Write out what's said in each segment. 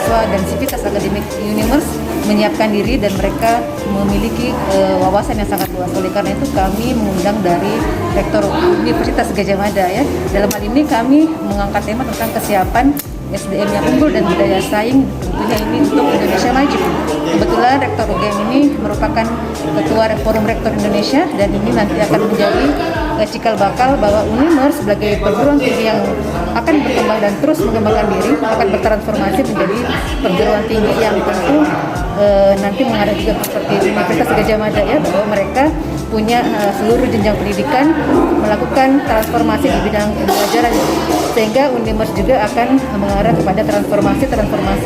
mahasiswa dan sivitas akademik Unimers menyiapkan diri dan mereka memiliki wawasan yang sangat luas. Oleh karena itu kami mengundang dari Rektor Universitas Gadjah Mada ya. Dalam hal ini kami mengangkat tema tentang kesiapan SDM yang unggul dan budaya saing, tentunya ini untuk Indonesia Maju. Kebetulan Rektor UGM ini merupakan Ketua Forum Rektor Indonesia dan ini nanti akan menjadi cikal bakal bahwa Unimers sebagai perguruan tinggi yang akan berkembang dan terus mengembangkan diri akan bertransformasi menjadi perguruan tinggi yang tentu nanti mengarah juga seperti Universitas Gadjah Mada ya, bahwa mereka punya seluruh jenjang pendidikan melakukan transformasi di bidang pembelajaran, sehingga Unimers juga akan mengarah kepada transformasi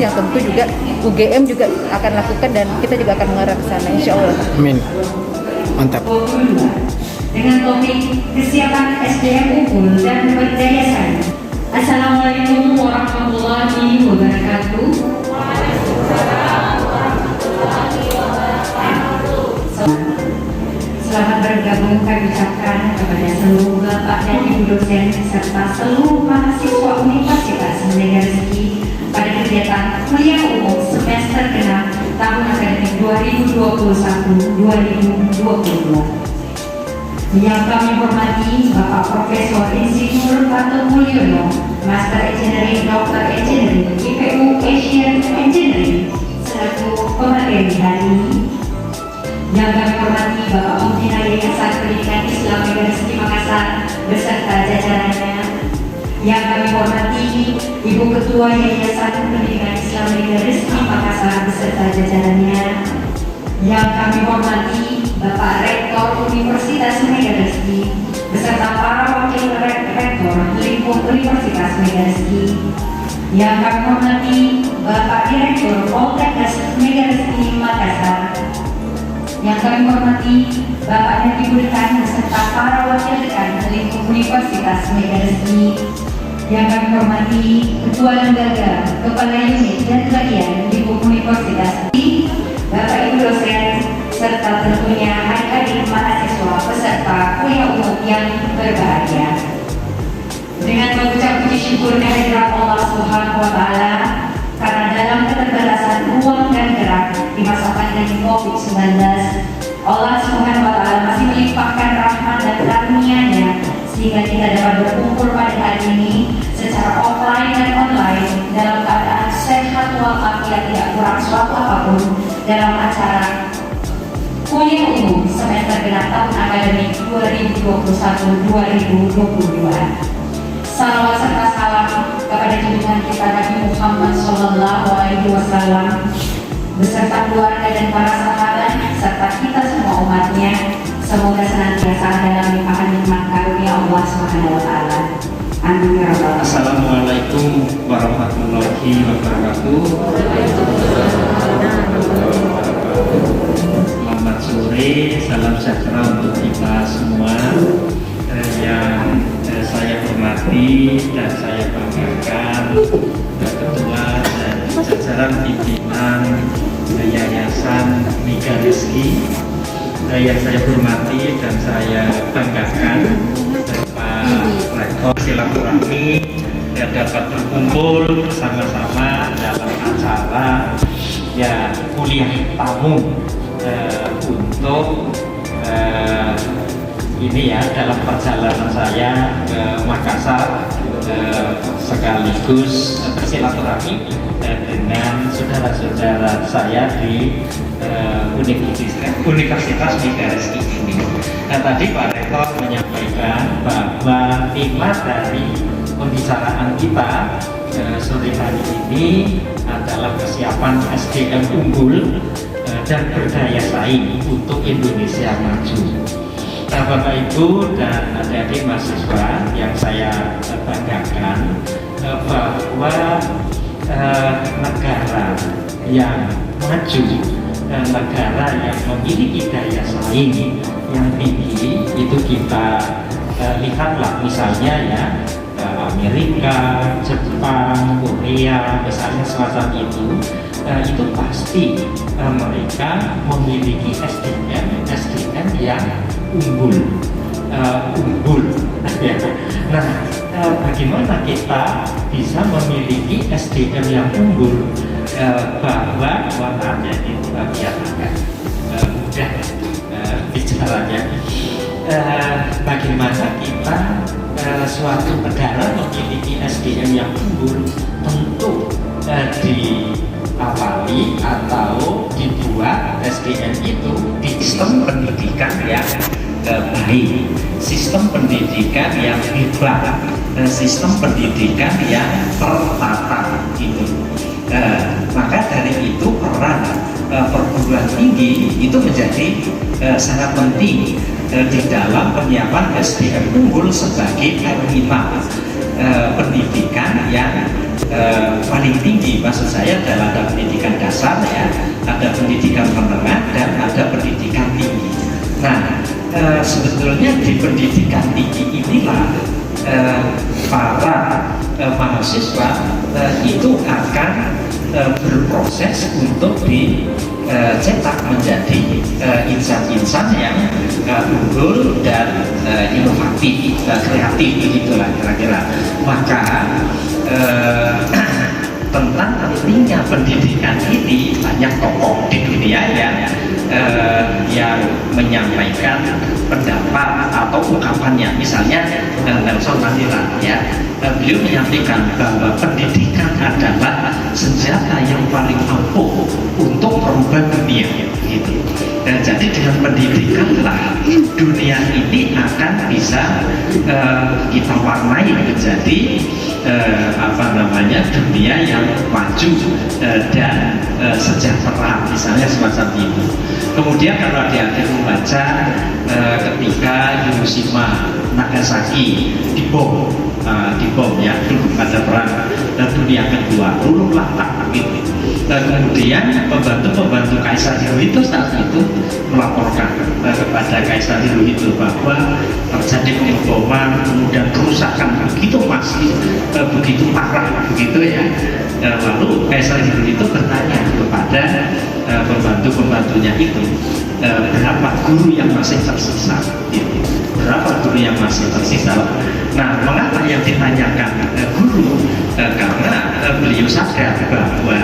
yang tentu juga UGM juga akan lakukan dan kita juga akan mengarah ke sana insya Allah. Amin. Mantap. Dengan topik kesiapan SDM unggul dan berdaya saing. Assalamualaikum warahmatullahi wabarakatuh. Selamat bergabung kami ucapkan kepada seluruh Bapak dan Ibu dosen serta seluruh mahasiswa Universitas Merdeka Rezeki pada kegiatan kuliah umum semester genap tahun akademik 2021-2022. Yang kami hormati Bapak Profesor Insinyur Fatul Mulyono, Master Engineering Dr. Engineering IPU Asian Engineering selaku pemateri hari ini. Yang kami hormati Bapak Pembina Yayasan Pendidikan Islam Merdeka Rezeki Makassar beserta jajarannya. Yang kami hormati Ibu Ketua Yayasan Pendidikan Islam Merdeka Rezeki Makassar beserta jajarannya. Yang kami hormati Bapak Rektor Universitas Merdeka Rezeki beserta para wakil rektor lingkup Universitas Merdeka Rezeki. Yang kami hormati Bapak Direktur Poltekkes Merdeka Rezeki Makassar. Yang kami hormati Bapak dan Ibu Dekan beserta para wakil dekan lingkup Universitas Merdeka Rezeki. Yang kami hormati Ketua Lembaga, Kepala Unit dan Bagian lingkup Universitas, Bapak Ibu dosen, serta tentunya adik-adik mahasiswa peserta kuliah umum yang berbahagia. Dengan mengucap puji syukur kehadirat Allah Subhanahu wa Ta'ala, karena dalam keterbatasan ruang dan gerak di masa pandemi COVID-19, Allah Subhanahu wa Ta'ala masih melimpahkan rahmat dan karunia-Nya sehingga kita dapat berkumpul pada hari ini secara offline dan online dalam keadaan sehat walafiat, tidak kurang suatu apapun dalam acara kuliah umum semester genap tahun akademik 2021-2022. Salawat serta salam kepada junjungan kita Nabi Muhammad SAW beserta keluarga dan para sahabat serta kita semua umatnya. Semoga senantiasa dalam limpahan nikmat karunia Allah Subhanahu wa Ta'ala. Amin ya rabbal alamin. Assalamualaikum warahmatullahi wabarakatuh. Selamat sore, salam sejahtera untuk kita semua. Yang saya hormati dan saya banggakan Ketua dan jajaran pimpinan Yayasan Merdeka Rezeki, yang saya hormati dan saya banggakan Pak Rektor silaturahmi dapat berkumpul bersama-sama dalam acara ya kuliah tamu untuk ini ya dalam perjalanan saya ke Makassar sekaligus bersilaturahmi dengan saudara-saudara saya di Universitas Merdeka Rezeki ini. Nah, tadi Pak Rektor menyampaikan bahwa tema dari pembicaraan kita sore hari ini adalah kesiapan SDM unggul dan berdaya saing untuk Indonesia Maju. Nah, Bapak Ibu dan adik-adik mahasiswa yang saya banggakan bahwa negara yang maju, negara yang memiliki daya saing yang tinggi itu kita lihatlah misalnya ya Amerika, Jepang, Korea, misalnya semacam itu pasti mereka memiliki SDM yang unggul. Nah, bagaimana kita bisa memiliki SDM yang unggul bahwa warnanya itu biar agak mudah bicaranya. Bagaimana kita suatu negara memiliki SDM yang unggul, tentu diawali atau dibuat SDM itu di sistem pendidikan yang baik, sistem pendidikan yang hebat, sistem pendidikan yang tertata gitu. Maka dari itu peran perguruan tinggi itu menjadi sangat penting di dalam penyiapan SDM unggul sebagai pilar pendidikan yang paling tinggi. Maksud saya adalah ada pendidikan dasar ya, ada pendidikan menengah dan ada pendidikan tinggi. Nah, sebetulnya di pendidikan tinggi inilah para mahasiswa itu akan berproses untuk dicetak menjadi insan-insan yang unggul dan inovatif, kreatif, begitulah kira-kira. Maka tentang pentingnya pendidikan ini banyak tokoh di dunia yang menyampaikan pendapat atau ungkapannya. Misalnya Nelson Mandela ya, beliau menyampaikan bahwa pendidikan adalah senjata yang paling ampuh untuk merubah dunia gitu. Jadi dengan pendidikanlah dunia ini akan bisa kita warnai menjadi dunia yang maju dan sejahtera, misalnya semacam itu. Kemudian kalau adik-adik membaca ketika Hiroshima Nagasaki dibom ya, dulu pada perang dunia kedua, luluhlah tak gitu. Kemudian pembantu Kaisar Hirohito saat itu melaporkan kepada Kaisar Hirohito bahwa terjadi pemboman, kemudian kerusakan begitu masif, begitu parah, begitu ya. Lalu Kaisar Hirohito bertanya kepada pembantu-pembantunya itu, berapa guru yang masih tersisa? Gitu. Berapa guru yang masih tersisa? Nah, mengapa yang ditanyakan guru? Karena beliau sadar bahwa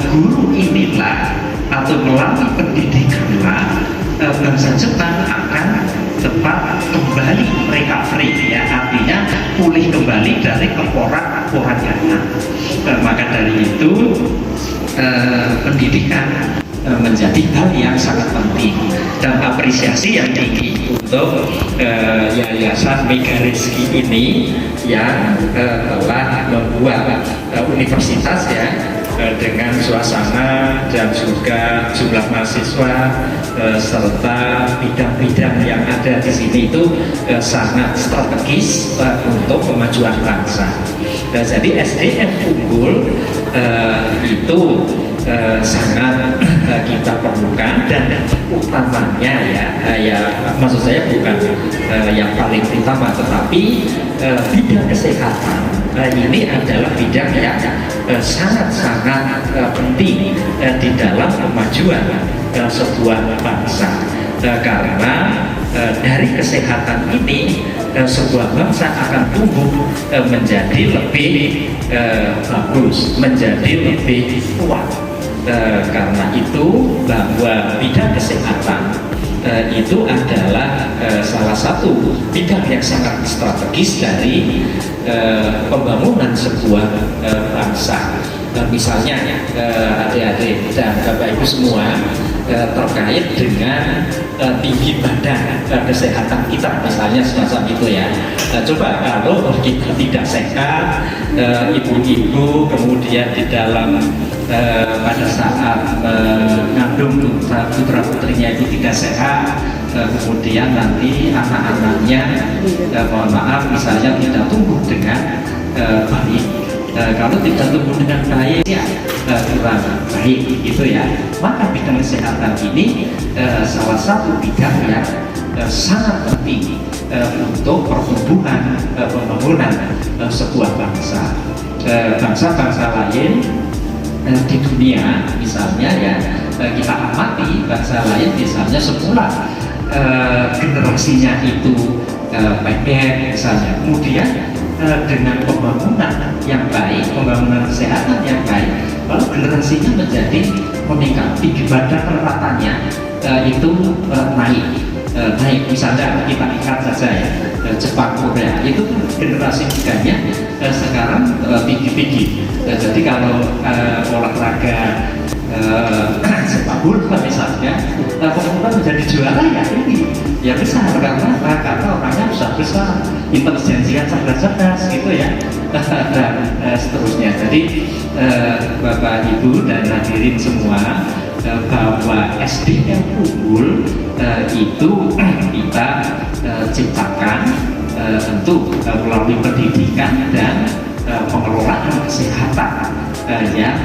guru inilah atau melalui pendidikanlah bangsa Jepang akan cepat kembali recovery ya, artinya pulih kembali dari keporak-porakannya. Maka dari itu pendidikan menjadi hal yang sangat penting, dan apresiasi yang tinggi untuk Yayasan Megarizki ini yang telah membuat universitas ya dengan suasana dan juga jumlah mahasiswa serta bidang-bidang yang ada di sini itu sangat strategis untuk kemajuan bangsa. Jadi SDM unggul itu sangat kita perlukan, dan utamanya ya maksud saya bukan yang paling utama, tetapi bidang kesehatan ini adalah bidang yang sangat-sangat penting di dalam kemajuan sebuah bangsa, karena dari kesehatan ini sebuah bangsa akan tumbuh menjadi lebih bagus, menjadi lebih kuat. Karena itu bahwa bidang kesehatan itu adalah salah satu bidang yang sangat strategis dari pembangunan sebuah bangsa. Misalnya adik-adik dan bapak ibu semua terkait dengan tinggi badan kesehatan kita, misalnya semacam itu ya. Coba kalau kita tidak sehat, ibu-ibu kemudian di dalam pada saat mengandung putra putrinya itu tidak sehat, kemudian nanti anak-anaknya mohon maaf misalnya tidak tumbuh dengan baik. Kalau tidak tumbuh dengan baik ya kurang baik gitu ya. Maka bidang kesehatan ini salah satu bidang yang sangat penting untuk pertumbuhan pembangunan sebuah bangsa. Bangsa-bangsa lain di dunia misalnya ya, kita amati bangsa lain misalnya semula generasinya itu pendek misalnya, kemudian dengan pembangunan yang baik, pembangunan kesehatan yang baik, lalu generasinya menjadi meningkat, tinggi badan rata-ratanya itu naik. Misalnya kita lihat saja ya, Jepang, Korea itu generasi mudanya sekarang tinggi-tinggi. Jadi kalau olahraga sepak bola misalnya, pemuda menjadi juara ya ini ya besar karena orangnya besar, intelijensinya cerdas gitu ya, dan seterusnya. Jadi Bapak Ibu dan hadirin semua, bahwa SDM unggul itu kita ciptakan tentu melalui pendidikan dan pengelolaan kesehatan yang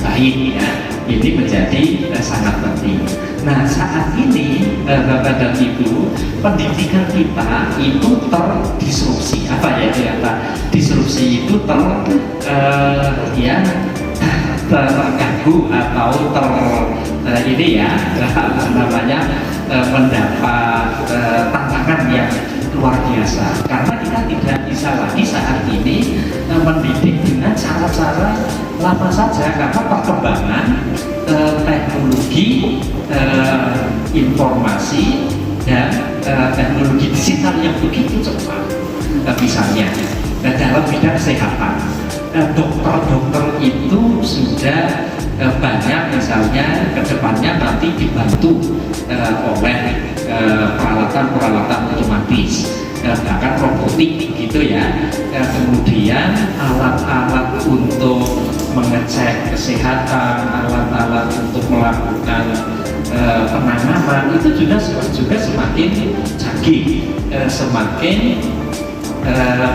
baik ya. Ini menjadi sangat penting. Nah, saat ini Bapak dan Ibu, pendidikan kita itu terdisrupsi. Apa ya Pak? Disrupsi itu terganggu atau mendapat tantangan yang luar biasa, karena kita tidak bisa lagi saat ini mendidik dengan cara-cara lama saja, karena perkembangan teknologi informasi dan teknologi digital yang begitu cepat. Misalnya dalam bidang kesehatan, dokter-dokter itu sudah banyak misalnya kedepannya nanti dibantu oleh peralatan-peralatan otomatis, bahkan robotik gitu ya. Kemudian alat-alat untuk mengecek kesehatan, alat-alat untuk melakukan penanganan itu juga semakin canggih, semakin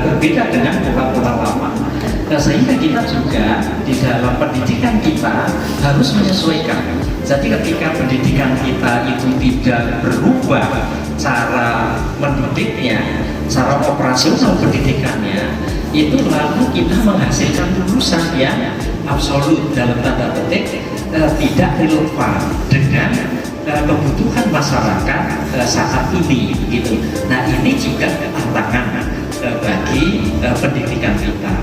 berbeda dengan pola-pola lama. Sehingga kita juga di dalam pendidikan kita harus menyesuaikan. Jadi ketika pendidikan kita itu tidak berubah cara mendidiknya, cara operasional pendidikannya, itu lalu kita menghasilkan lulusan yang absolut dalam tanda petik tidak relevan dengan kebutuhan masyarakat saat ini gitu. Nah, ini juga tantangan bagi pendidikan kita,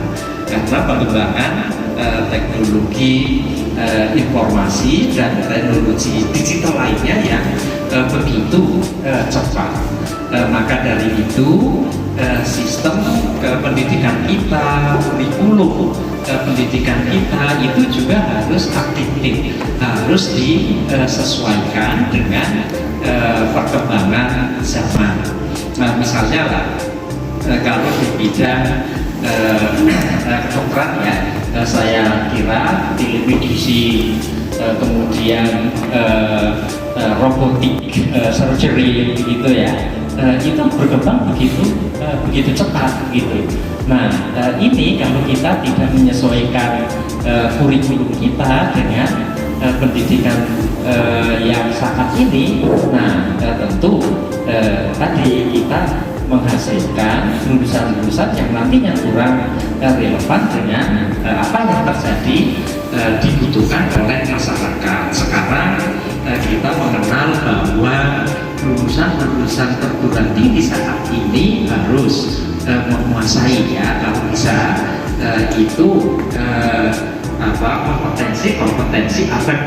karena pengembangan teknologi informasi dan teknologi digital lainnya yang begitu cepat. Maka dari itu sistem pendidikan kita, kurikulum pendidikan kita itu juga harus aktif, harus disesuaikan dengan perkembangan zaman. Nah, misalnya lah, kalau di bidang kedokteran ya, saya kira telemedicine, kemudian robotik surgery gitu ya, itu berkembang begitu cepat gitu. Nah, ini kalau kita tidak menyesuaikan kurikulum kita dengan pendidikan yang saat ini, nah tentu tadi kita menghasilkan lulusan-lulusan yang nantinya kurang relevan dengan apa yang terjadi dibutuhkan oleh masyarakat. Sekarang kita mengenal bahwa lulusan-lulusan perguruan tinggi saat ini harus menguasai ya, kalau bisa itu kompetensi abad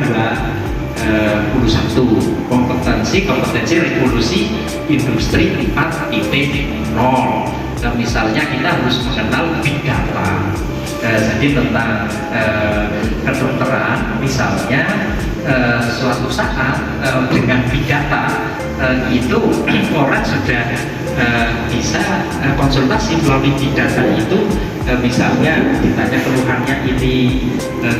21, kompetensi revolusi industri 4.0. Misalnya kita harus mengenal big data. Jadi tentang kedokteran misalnya, suatu saat dengan big data itu orang sudah bisa konsultasi melalui big data itu, misalnya ditanya keluhannya ini,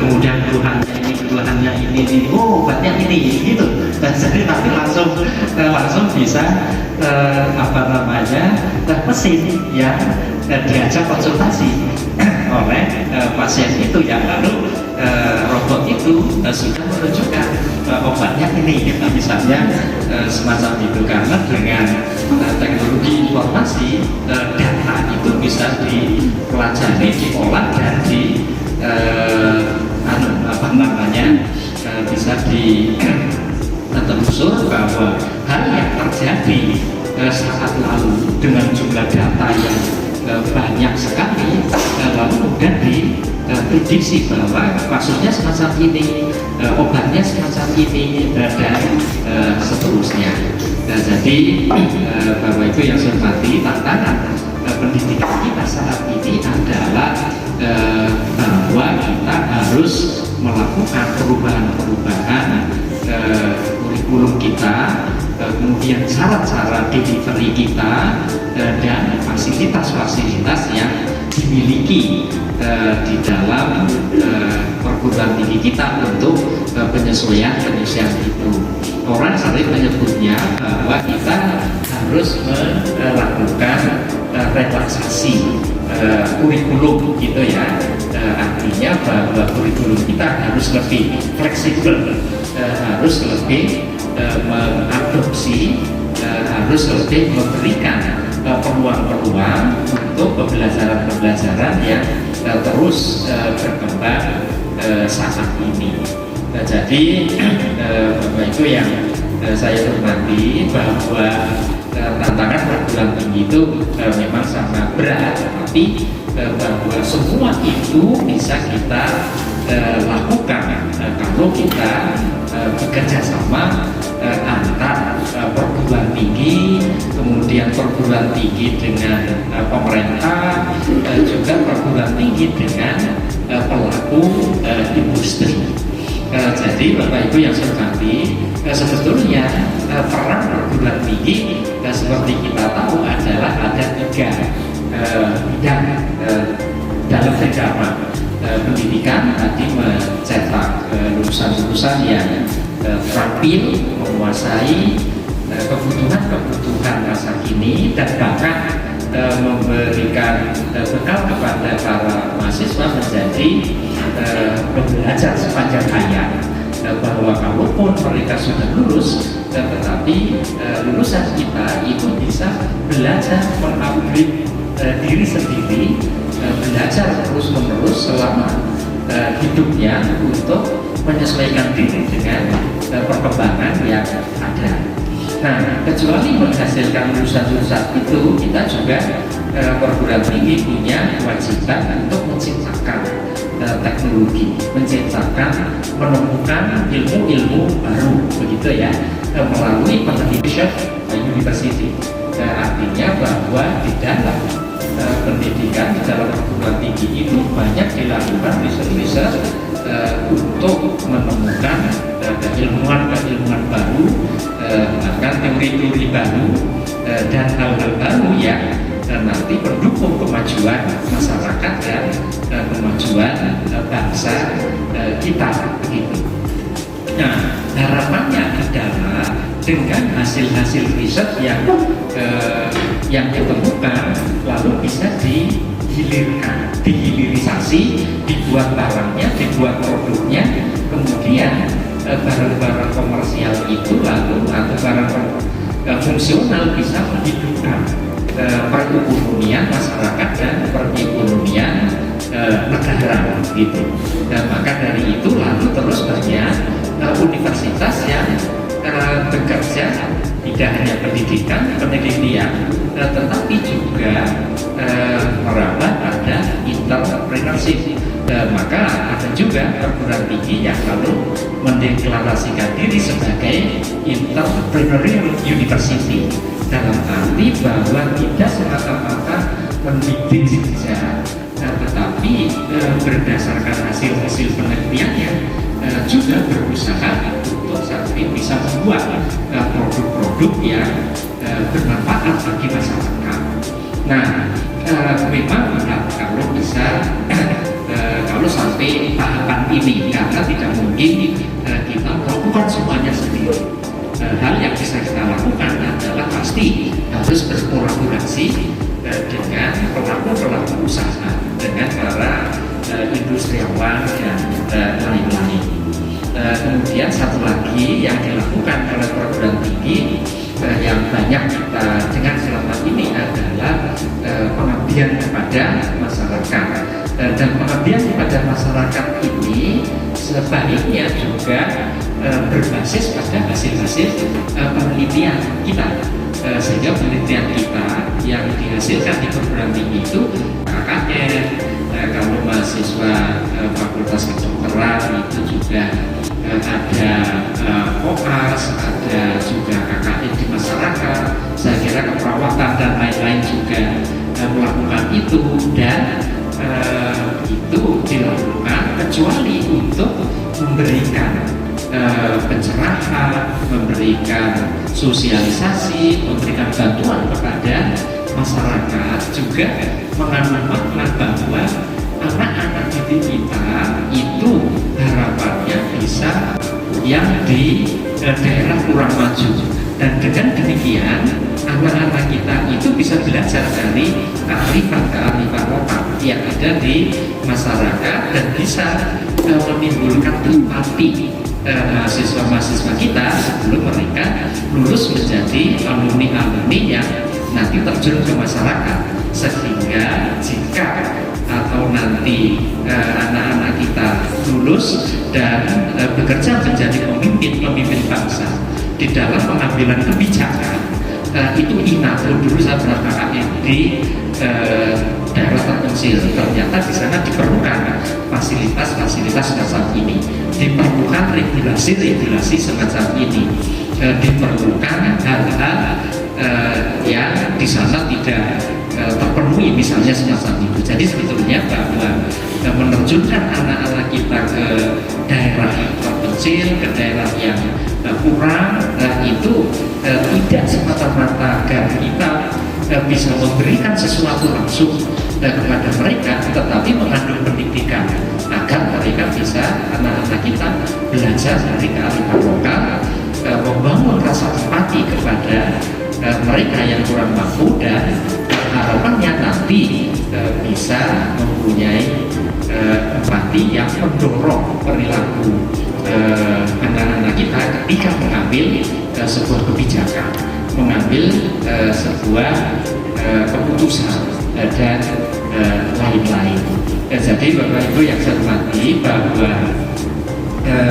kemudian keluhannya ini, oh obatnya ini gitu. Jadi tapi langsung bisa mesin yang diajak konsultasi oleh pasien itu, yang lalu robot itu sudah menunjukkan obatnya ini, misalnya semacam itu. Karena dengan teknologi informasi, data itu bisa dipelajari, diolah dan bisa ditelusur bahwa hal yang terjadi saat lalu dengan jumlah data yang banyak sekali, lalu kemudian prediksi bahwa kasusnya semacam ini, obatnya semacam ini, dan seterusnya. Nah, jadi Bapak Ibu yang saya hormati, tantangan pendidikan kita saat ini adalah bahwa kita harus melakukan perubahan-perubahan kurikulum kita, kemudian cara-cara delivery kita, dan fasilitas-fasilitas yang dimiliki di dalam perguruan tinggi kita untuk penyesuaian itu. Orang sering menyebutnya bahwa kita harus melakukan relaksasi kurikulum gitu ya. Artinya bahwa kurikulum kita harus lebih fleksibel, harus lebih mengadopsi, harus lebih memberikan peluang-peluang untuk pembelajaran-pembelajaran yang terus berkembang saat ini. Jadi Bapak Ibu yang saya hormati, bahwa tantangan perguruan tinggi itu memang sangat berat, tapi bahwa semua itu bisa kita lakukan kalau kita bekerja sama antar perguruan tinggi, kemudian perguruan tinggi dengan pemerintah, juga perguruan tinggi dengan pelaku industri. Jadi Bapak Ibu yang saya hormati, sebetulnya peran perguruan tinggi seperti kita tahu adalah ada 3 bidang dalam kehidupan pendidikan. Tadi mencetak lulusan-lulusan yang terampil, menguasai kebutuhan masa kini, dan bahkan memberikan bekal kepada para mahasiswa menjadi pembelajar sepanjang hayat, bahwa kalaupun mereka sudah lulus, tetapi lulusan kita itu bisa belajar mengupgrade diri sendiri, belajar terus-menerus selama hidupnya untuk menyesuaikan diri dengan perkembangan yang ada. Nah, kecuali menghasilkan lulusan-lulusan itu, kita juga perguruan tinggi punya kewajiban untuk menciptakan teknologi, menemukan ilmu-ilmu baru, begitu ya, melalui pendidikan university. Artinya bahwa di dalam pendidikan, di dalam perguruan tinggi itu banyak dilakukan riset-riset untuk menemukan keilmuan-keilmuan baru, bahkan teori-teori baru, dan hal-hal baru yang nanti mendukung kemajuan masyarakat dan kemajuan bangsa kita, begitu. Nah, harapannya adalah dengan hasil-hasil riset yang ditemukan lalu bisa dihilirisasi, dibuat barangnya, dibuat produknya, kemudian barang-barang komersial itu lalu atau barang fungsional bisa menghidupkan perekonomian masyarakat dan perekonomian negara, gitu. Dan maka dari itu lalu terus banyak universitas yang bekerja tidak hanya pendidikan, penelitian, tetapi juga merambah pada entrepreneurship. Maka ada juga perguruan tinggi yang lalu mendeklarasikan diri sebagai entrepreneurial university, dalam arti bahwa tidak semata-mata mendidik saja, tetapi berdasarkan hasil-hasil penelitiannya juga berusaha untuk sampai bisa membuat produk-produk yang bermanfaat bagi masyarakat. Nah, memang kalau bisa kalau sampai tahapan ini, karena tidak mungkin kita melakukan semuanya sendiri. Hal yang bisa kita lakukan adalah pasti harus berkolaborasi dengan pelaku-pelaku usaha, dengan para industriawan dan lain-lain. Kemudian satu lagi yang dilakukan oleh perguruan tinggi yang banyak kita dengar selama ini adalah pengabdian kepada masyarakat. Dan pengabdian kepada masyarakat ini sebaiknya juga berbasis pada hasil-hasil penelitian kita, sehingga penelitian kita yang dihasilkan di perguruan tinggi itu KKN, kalau mahasiswa Fakultas Kedokteran itu juga ada koas, ada juga KKN di masyarakat, saya kira keperawatan dan lain-lain juga melakukan itu, dan itu dilakukan kecuali untuk memberikan pencerahan, memberikan sosialisasi, memberikan bantuan kepada masyarakat, juga mengandung makna bahwa anak-anak didik kita itu harapannya bisa yang di daerah kurang maju, dan dengan demikian anak-anak kita itu bisa belajar dari kearifan lokal yang ada di masyarakat dan bisa menimbulkan empati mahasiswa-mahasiswa kita sebelum mereka lulus menjadi alumni-alumni yang nanti terjun ke masyarakat, sehingga jika atau nanti anak-anak kita lulus dan bekerja menjadi pemimpin bangsa di dalam pengambilan kebijakan, itu dulu saya pernah KKN di daerah terpencil, ternyata di sana diperlukan fasilitas semacam ini, diperlukan regulasi semacam ini, diperlukan hal-hal yang di sana tidak terpenuhi, misalnya semacam itu. Jadi sebetulnya bahwa menerjunkan anak-anak kita ke daerah yang terpencil, ke daerah yang kurang, itu tidak semata-mata agar kita bisa memberikan sesuatu langsung kepada mereka, tetapi mengandung pendidikan agar mereka bisa, anak-anak kita belajar dari kearifan lokal, membangun rasa empati kepada mereka yang kurang mampu, dan harapannya nanti bisa mempunyai empati yang mendorong perilaku anak-anak kita ketika mengambil sebuah kebijakan, mengambil sebuah keputusan dan lain-lain. Jadi Bapak Ibu yang saya hormati, bahwa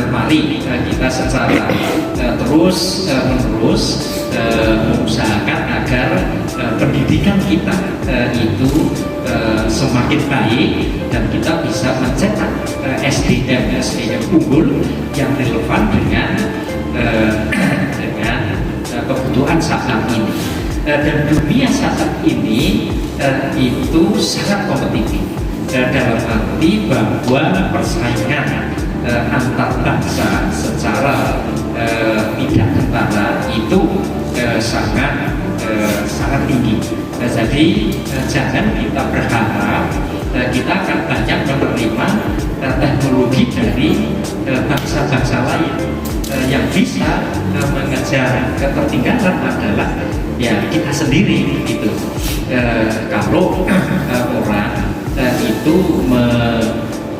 mari kita secara terus menerus mengusahakan agar pendidikan kita itu semakin baik, dan kita bisa mencetak SDM unggul yang relevan dengan kebutuhan saat ini. Dan dunia saat ini itu sangat kompetitif, dalam arti bahwa persaingan antar bangsa secara tidak ketara itu sangat tinggi. Jadi jangan kita berharap kita akan banyak menerima teknologi dari bangsa-bangsa lain. Yang bisa mengejar ketertinggalan adalah ya kita sendiri gitu. Kalau orang itu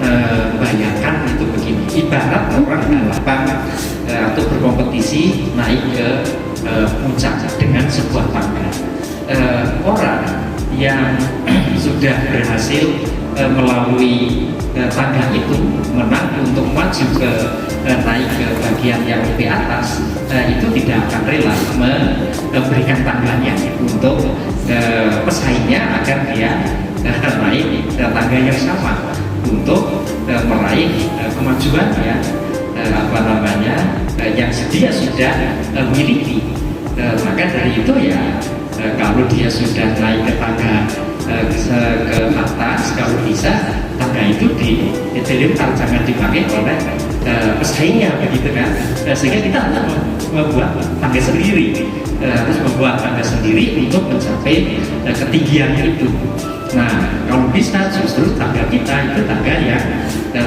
membayangkan itu begini, ibarat orang balapan atau berkompetisi naik ke puncak dengan sebuah tangga. Orang yang sudah berhasil melalui tangga itu menang untuk maju ke naik ke bagian yang lebih atas, itu tidak akan rela memberikan tangganya untuk pesaingnya agar dia naik tangga yang sama untuk meraih kemajuan ya, yang dia sudah miliki. Maka dari itu ya, kalau dia sudah naik ke tangga ke atas, kalau bisa tangga itu dilempar, jangan dipakai oleh pesaingnya, begitu kan. Sehingga kita harus membuat tangga sendiri, harus membuat tangga sendiri untuk mencapai ketinggian itu. Nah, kalau bisa justru tangga kita itu tangga yang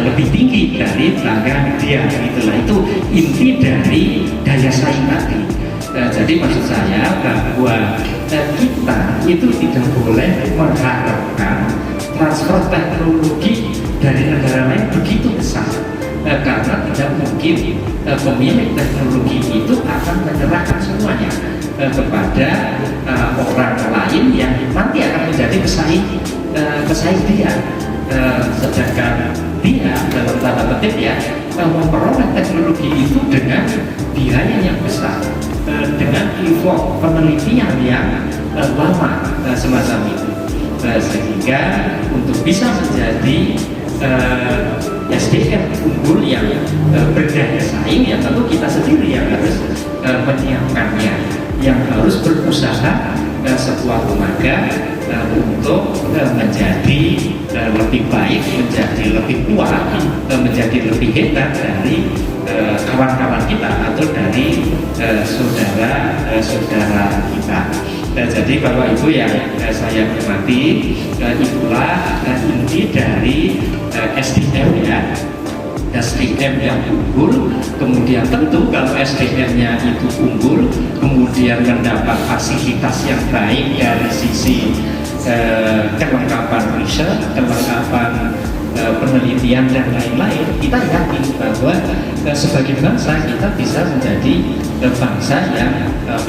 lebih tinggi dari tangga dia, gitulah. Itu inti dari daya saing tadi. Jadi maksud saya bahwa kita itu tidak boleh mengharapkan transfer teknologi dari negara lain begitu besar, karena tidak mungkin pemilik teknologi itu akan menyerahkan semuanya kepada orang lain yang nanti akan menjadi pesaing dia, sedangkan dia dalam tanda petik ya memperoleh teknologi itu dengan biaya yang besar, dengan effort penelitian yang lama semacam itu, sehingga untuk bisa menjadi SDM unggul yang berdaya saing, ya tentu kita sendiri yang harus menyiapkannya, yang harus berusaha sebuah lembaga untuk menjadi lebih baik, menjadi lebih kuat, menjadi lebih hebat dari kawan-kawan kita atau dari saudara-saudara kita. Jadi Bapak Ibu yang saya hormati, itulah inti dari SDM ya. SDM yang unggul, kemudian tentu kalau SDM-nya itu unggul, kemudian mendapat fasilitas yang baik dari sisi kelengkapan riset, kelengkapan penelitian dan lain-lain, kita yakin bahwa sebagai bangsa kita bisa menjadi bangsa yang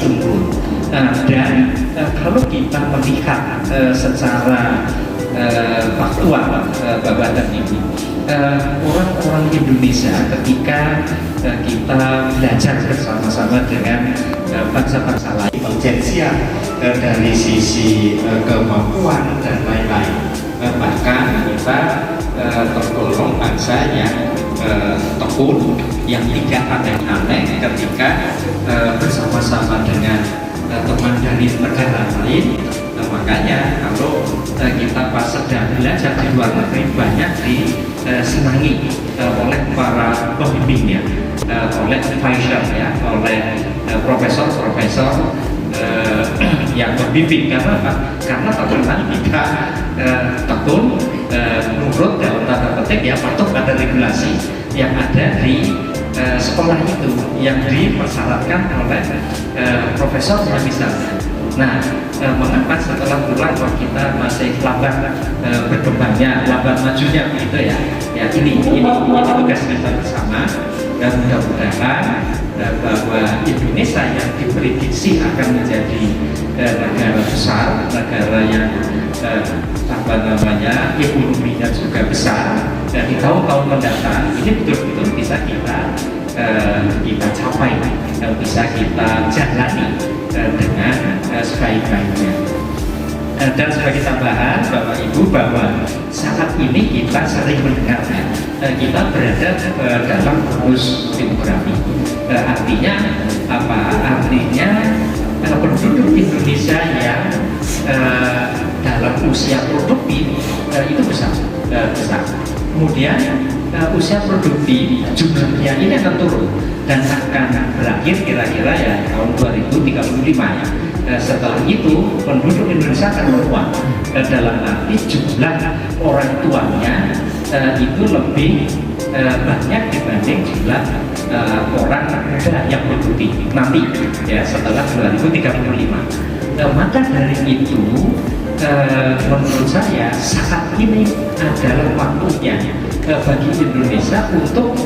unggul. Dan kalau kita melihat secara faktual, Bapak dan Ibu, orang-orang Indonesia ketika kita belajar bersama-sama dengan bangsa-bangsa lain, intelijensia dari sisi kemampuan dan lain-lain, bahkan kita tergolong bangsa yang tekun, yang tidak aneh-aneh ketika bersama-sama dengan teman dari negara lain. Makanya kalau kita pas sedang belajar di luar negeri banyak disenangi oleh para pembimbingnya, oleh advisor ya, oleh profesor-profesor yang membimbing. Karena apa? Karena terkenal kita tekun, nurut dalam tanda petik ya, patuh pada regulasi yang ada di sekolah itu, yang dipersyaratkan oleh profesornya misalnya. Nah, mengapa setelah pulang kok kita masih lambat berkembangnya, lambat majunya begitu ya? Ya ini tugas kita bersama, dan mudah-mudahan bahwa Indonesia yang diprediksi akan menjadi negara besar, negara yang ekonominya juga besar, dan di tahun-tahun mendatang ini betul-betul bisa kita capai, bisa kita jalani dengan sebaik-baiknya. Dan sebagai tambahan Bapak Ibu, bahwa saat ini kita sering mendengar kita berada dalam bonus demografi. Artinya apa? Artinya penduduk Indonesia yang dalam usia produktif itu besar. Kemudian usia produktif jumlahnya ini akan turun dan akan berakhir kira-kira ya tahun 2035 ya. Setelah itu penduduk Indonesia akan menguat, dalam arti jumlah orang tuanya itu lebih banyak dibanding jumlah orang muda yang produktif nanti ya setelah 2035. Maka dari itu menurut saya saat ini adalah waktunya bagi Indonesia untuk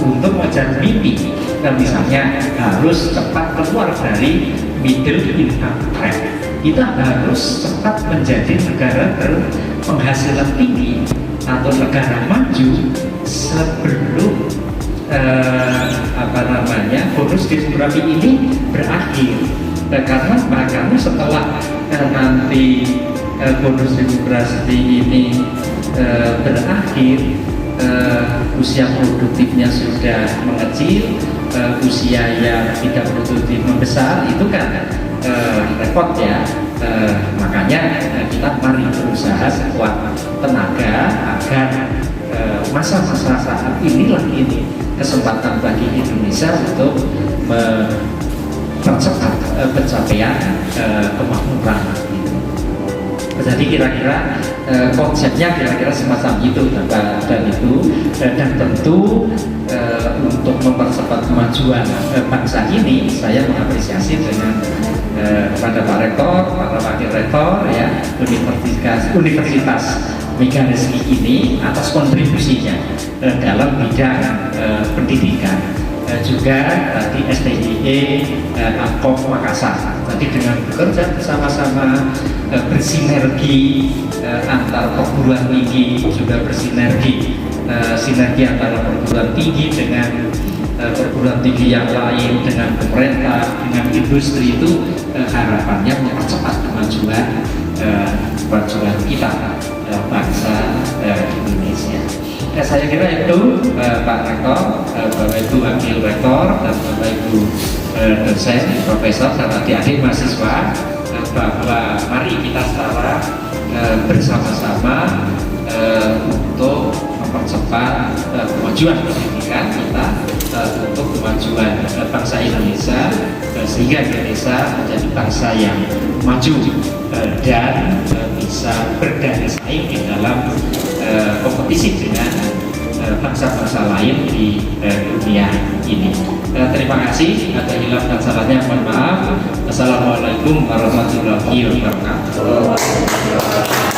mengejar mimpi. Misalnya harus cepat keluar dari middle income trap. Kita harus cepat menjadi negara berpenghasilan tinggi atau negara maju sebelum bonus demografi ini berakhir. Karena setelah nanti bonus demografi ini berakhir, usia produktifnya sudah mengecil, usia yang tidak produktif membesar, itu kan repot ya. Makanya kita mari berusaha sekuat tenaga agar masa-masa saat inilah ini kesempatan bagi Indonesia untuk mempercepat pencapaian kemakmuran. Jadi kira-kira konsepnya kira-kira semacam itu Bapak dan Ibu, dan tentu untuk mempercepat kemajuan bangsa ini saya mengapresiasi dengan kepada Pak Rektor, para Wakil Rektor ya Universitas Megariski ini atas kontribusinya dalam bidang pendidikan. Juga tadi STIE Akop Makassar tadi dengan bekerja bersama-sama bersinergi antar perguruan tinggi, juga bersinergi sinergi antara perguruan tinggi dengan perguruan tinggi yang lain, dengan pemerintah, dengan industri, itu harapannya mempercepat kemajuan kita bangsa saya kira itu Pak Rektor, Bapak Ibu Wakil Rektor, dan Bapak Ibu dosen, profesor, dan adik-adik mahasiswa, bahwa mari kita secara bersama-sama untuk mempercepat kemajuan pendidikan kita, untuk kemajuan bangsa Indonesia, sehingga Indonesia menjadi bangsa yang maju dan bisa berdaya saing di dalam kompetisi dengan bangsa-bangsa lain di dunia ini. Terima kasih. Ada hilang dan salahnya mohon maaf. Assalamualaikum warahmatullahi wabarakatuh.